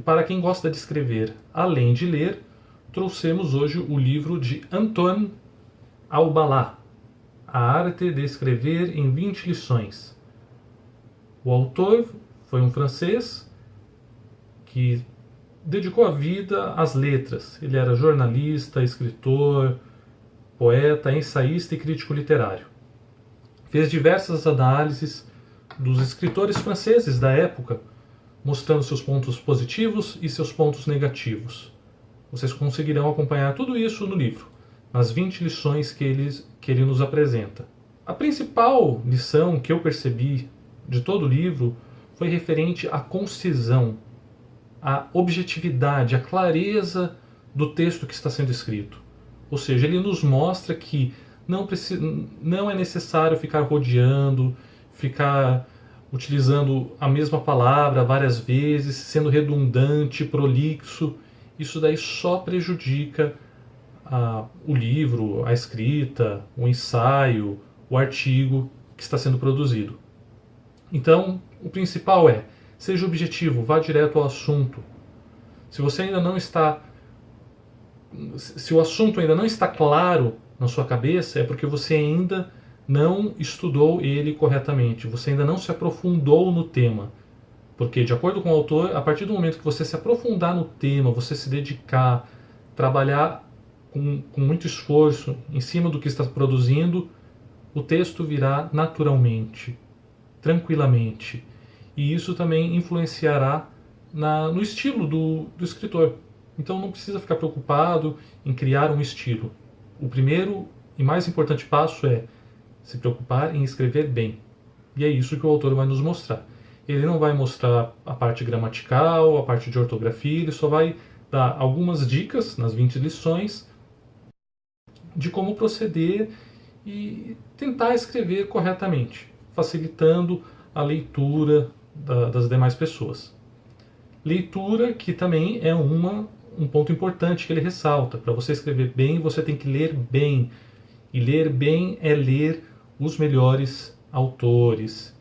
para quem gosta de escrever, além de ler, trouxemos hoje o livro de Antoine Albalat, A Arte de Escrever em 20 Lições. O autor foi um francês que dedicou a vida às letras. Ele era jornalista, escritor, poeta, ensaísta e crítico literário. Fez diversas análises dos escritores franceses da época, mostrando seus pontos positivos e seus pontos negativos. Vocês conseguirão acompanhar tudo isso no livro, nas 20 lições que ele nos apresenta. A principal lição que eu percebi de todo o livro foi referente à concisão, à objetividade, à clareza do texto que está sendo escrito. Ou seja, ele nos mostra que não é necessário ficar rodeando, ficar utilizando a mesma palavra várias vezes, sendo redundante, prolixo. Isso daí só prejudica o livro, a escrita, o ensaio, o artigo que está sendo produzido. Então, o principal é, seja objetivo, vá direto ao assunto. Se você ainda não está... Se o assunto ainda não está claro na sua cabeça, é porque você ainda não estudou ele corretamente, você ainda não se aprofundou no tema. Porque, de acordo com o autor, a partir do momento que você se aprofundar no tema, você se dedicar, trabalhar com muito esforço em cima do que está produzindo, o texto virá naturalmente, tranquilamente. E isso também influenciará no estilo do escritor. Então não precisa ficar preocupado em criar um estilo. O primeiro e mais importante passo é se preocupar em escrever bem. E é isso que o autor vai nos mostrar. Ele não vai mostrar a parte gramatical, a parte de ortografia, ele só vai dar algumas dicas nas 20 lições de como proceder e tentar escrever corretamente, facilitando a leitura das demais pessoas. Leitura que também é um ponto importante que ele ressalta. Para você escrever bem, você tem que ler bem. E ler bem é ler os melhores autores.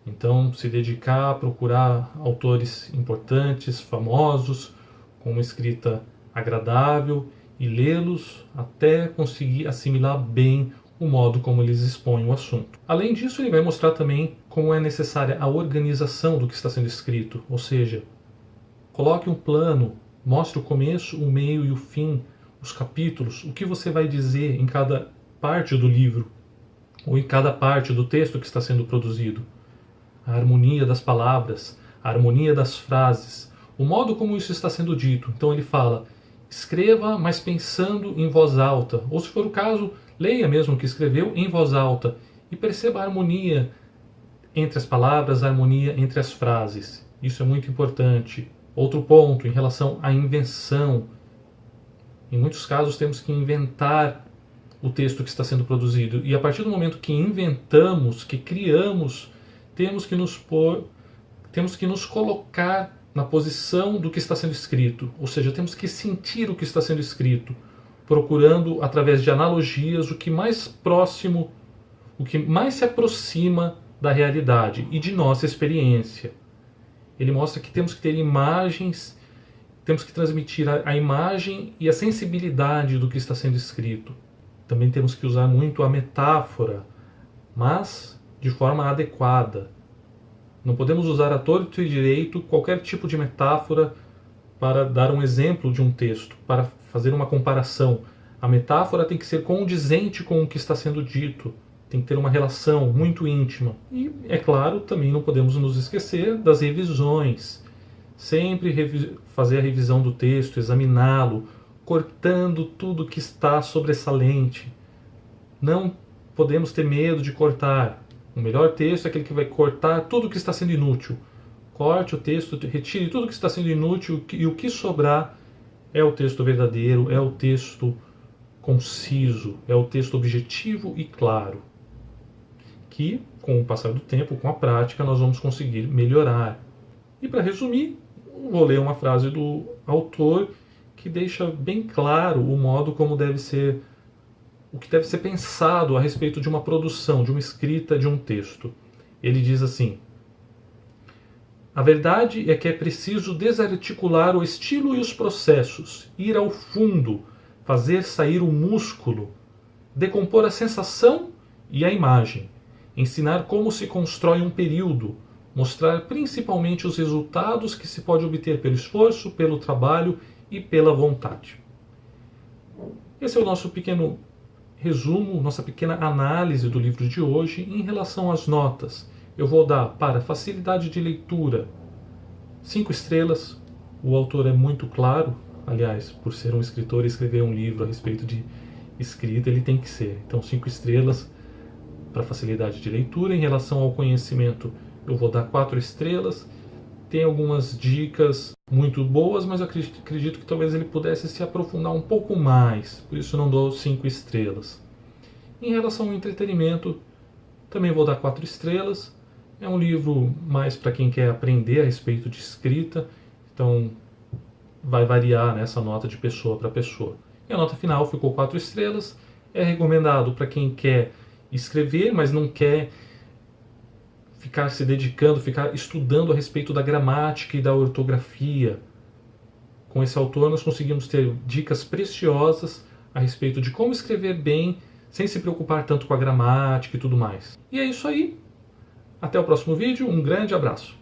Então, se dedicar a procurar autores importantes, famosos, com uma escrita agradável e lê-los até conseguir assimilar bem o modo como eles expõem o assunto. Além disso, ele vai mostrar também como é necessária a organização do que está sendo escrito, ou seja, coloque um plano, mostre o começo, o meio e o fim, os capítulos, o que você vai dizer em cada parte do livro, ou em cada parte do texto que está sendo produzido. A harmonia das palavras, a harmonia das frases, o modo como isso está sendo dito. Então ele fala, escreva, mas pensando em voz alta, ou se for o caso, leia mesmo o que escreveu em voz alta, e perceba a harmonia entre as palavras, a harmonia entre as frases. Isso é muito importante. Outro ponto, em relação à invenção. Em muitos casos temos que inventar o texto que está sendo produzido. E a partir do momento que inventamos, que criamos, temos que nos colocar na posição do que está sendo escrito. Ou seja, temos que sentir o que está sendo escrito, procurando, através de analogias, o que mais próximo, o que mais se aproxima da realidade e de nossa experiência. Ele mostra que temos que ter imagens, temos que transmitir a imagem e a sensibilidade do que está sendo escrito. Também temos que usar muito a metáfora, mas de forma adequada. Não podemos usar a torto e direito qualquer tipo de metáfora para dar um exemplo de um texto, para fazer uma comparação. A metáfora tem que ser condizente com o que está sendo dito, tem que ter uma relação muito íntima. E, é claro, também não podemos nos esquecer das revisões. Sempre fazer a revisão do texto, examiná-lo, cortando tudo que está sobressalente. Não podemos ter medo de cortar. O melhor texto é aquele que vai cortar tudo que está sendo inútil. Corte o texto, retire tudo que está sendo inútil e o que sobrar é o texto verdadeiro, é o texto conciso, é o texto objetivo e claro. Que, com o passar do tempo, com a prática, nós vamos conseguir melhorar. E para resumir, vou ler uma frase do autor que deixa bem claro o modo como deve ser, o que deve ser pensado a respeito de uma produção, de uma escrita de um texto. Ele diz assim: A verdade é que é preciso desarticular o estilo e os processos, ir ao fundo, fazer sair o músculo, decompor a sensação e a imagem, ensinar como se constrói um período, mostrar principalmente os resultados que se pode obter pelo esforço, pelo trabalho e pela vontade. Esse é o nosso pequeno resumo, nossa pequena análise do livro de hoje em relação às notas. Eu vou dar para facilidade de leitura 5 estrelas. O autor é muito claro, aliás, por ser um escritor e escrever um livro a respeito de escrita, ele tem que ser. Então 5 estrelas para facilidade de leitura. Em relação ao conhecimento, eu vou dar 4 estrelas. Tem algumas dicas muito boas, mas eu acredito que talvez ele pudesse se aprofundar um pouco mais, por isso não dou 5 estrelas. Em relação ao entretenimento, também vou dar 4 estrelas. É um livro mais para quem quer aprender a respeito de escrita, então vai variar nessa nota de pessoa para pessoa. E a nota final ficou 4 estrelas. É recomendado para quem quer escrever, mas não quer ficar se dedicando, ficar estudando a respeito da gramática e da ortografia. Com esse autor nós conseguimos ter dicas preciosas a respeito de como escrever bem, sem se preocupar tanto com a gramática e tudo mais. E é isso aí. Até o próximo vídeo, um grande abraço.